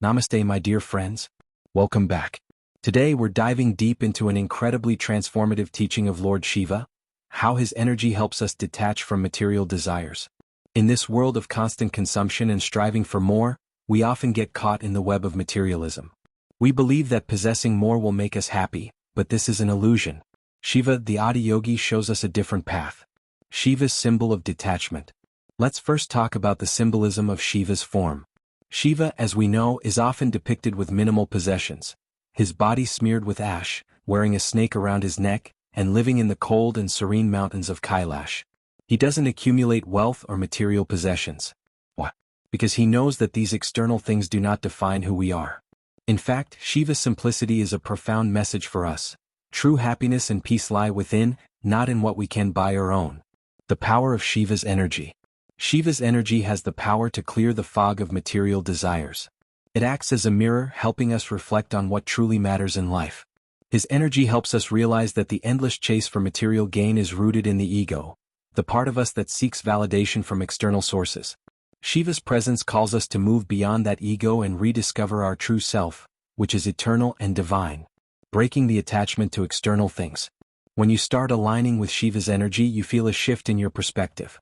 Namaste, my dear friends. Welcome back. Today we're diving deep into an incredibly transformative teaching of Lord Shiva, how his energy helps us detach from material desires. In this world of constant consumption and striving for more, we often get caught in the web of materialism. We believe that possessing more will make us happy, but this is an illusion. Shiva, the Adiyogi, shows us a different path. Shiva's symbol of detachment. Let's first talk about the symbolism of Shiva's form. Shiva, as we know, is often depicted with minimal possessions. His body smeared with ash, wearing a snake around his neck, and living in the cold and serene mountains of Kailash. He doesn't accumulate wealth or material possessions. Why? Because he knows that these external things do not define who we are. In fact, Shiva's simplicity is a profound message for us. True happiness and peace lie within, not in what we can buy or own. The power of Shiva's energy. Shiva's energy has the power to clear the fog of material desires. It acts as a mirror, helping us reflect on what truly matters in life. His energy helps us realize that the endless chase for material gain is rooted in the ego, the part of us that seeks validation from external sources. Shiva's presence calls us to move beyond that ego and rediscover our true self, which is eternal and divine. Breaking the attachment to external things. When you start aligning with Shiva's energy, you feel a shift in your perspective.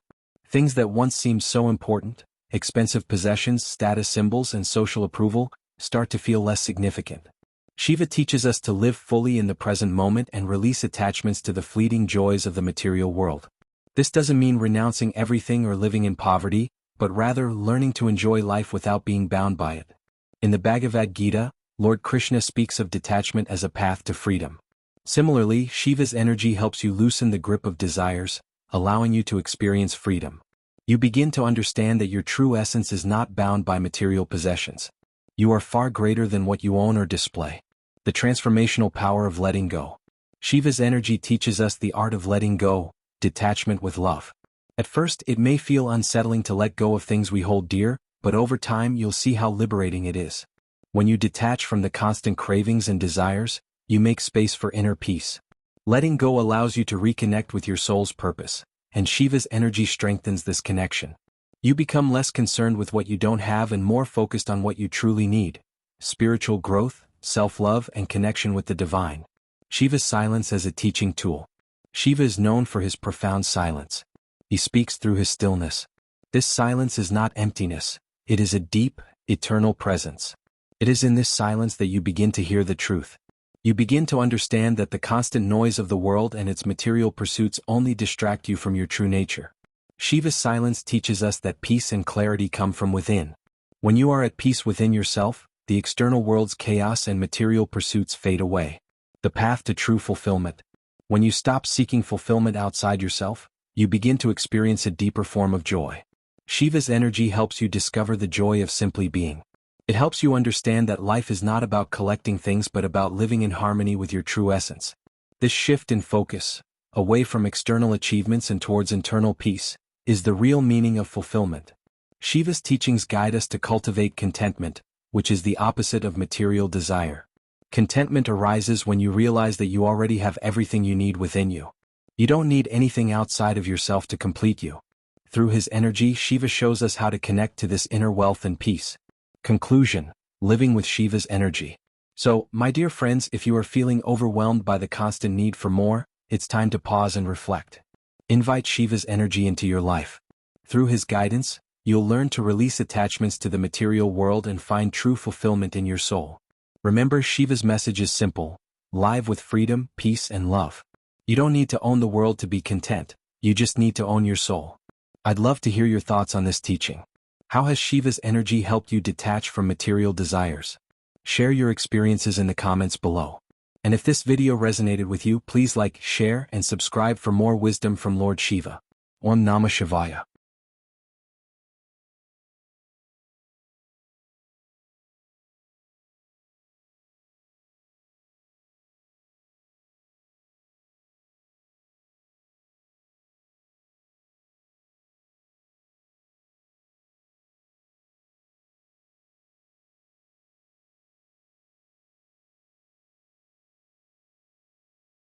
Things that once seemed so important, expensive possessions, status symbols, and social approval, start to feel less significant. Shiva teaches us to live fully in the present moment and release attachments to the fleeting joys of the material world. This doesn't mean renouncing everything or living in poverty, but rather learning to enjoy life without being bound by it. In the Bhagavad Gita, Lord Krishna speaks of detachment as a path to freedom. Similarly, Shiva's energy helps you loosen the grip of desires, allowing you to experience freedom. You begin to understand that your true essence is not bound by material possessions. You are far greater than what you own or display. The transformational power of letting go. Shiva's energy teaches us the art of letting go, detachment with love. At first, it may feel unsettling to let go of things we hold dear, but over time you'll see how liberating it is. When you detach from the constant cravings and desires, you make space for inner peace. Letting go allows you to reconnect with your soul's purpose, and Shiva's energy strengthens this connection. You become less concerned with what you don't have and more focused on what you truly need: spiritual growth, self-love, and connection with the divine. Shiva's silence as a teaching tool. Shiva is known for his profound silence. He speaks through his stillness. This silence is not emptiness, it is a deep, eternal presence. It is in this silence that you begin to hear the truth. You begin to understand that the constant noise of the world and its material pursuits only distract you from your true nature. Shiva's silence teaches us that peace and clarity come from within. When you are at peace within yourself, the external world's chaos and material pursuits fade away. The path to true fulfillment. When you stop seeking fulfillment outside yourself, you begin to experience a deeper form of joy. Shiva's energy helps you discover the joy of simply being. It helps you understand that life is not about collecting things but about living in harmony with your true essence. This shift in focus, away from external achievements and towards internal peace, is the real meaning of fulfillment. Shiva's teachings guide us to cultivate contentment, which is the opposite of material desire. Contentment arises when you realize that you already have everything you need within you. You don't need anything outside of yourself to complete you. Through his energy, Shiva shows us how to connect to this inner wealth and peace. Conclusion: living with Shiva's energy. So, my dear friends, if you are feeling overwhelmed by the constant need for more, it's time to pause and reflect. Invite Shiva's energy into your life. Through his guidance, you'll learn to release attachments to the material world and find true fulfillment in your soul. Remember, Shiva's message is simple: live with freedom, peace, and love. You don't need to own the world to be content, you just need to own your soul. I'd love to hear your thoughts on this teaching. How has Shiva's energy helped you detach from material desires? Share your experiences in the comments below. And if this video resonated with you, please like, share, and subscribe for more wisdom from Lord Shiva. Om Namah Shivaya.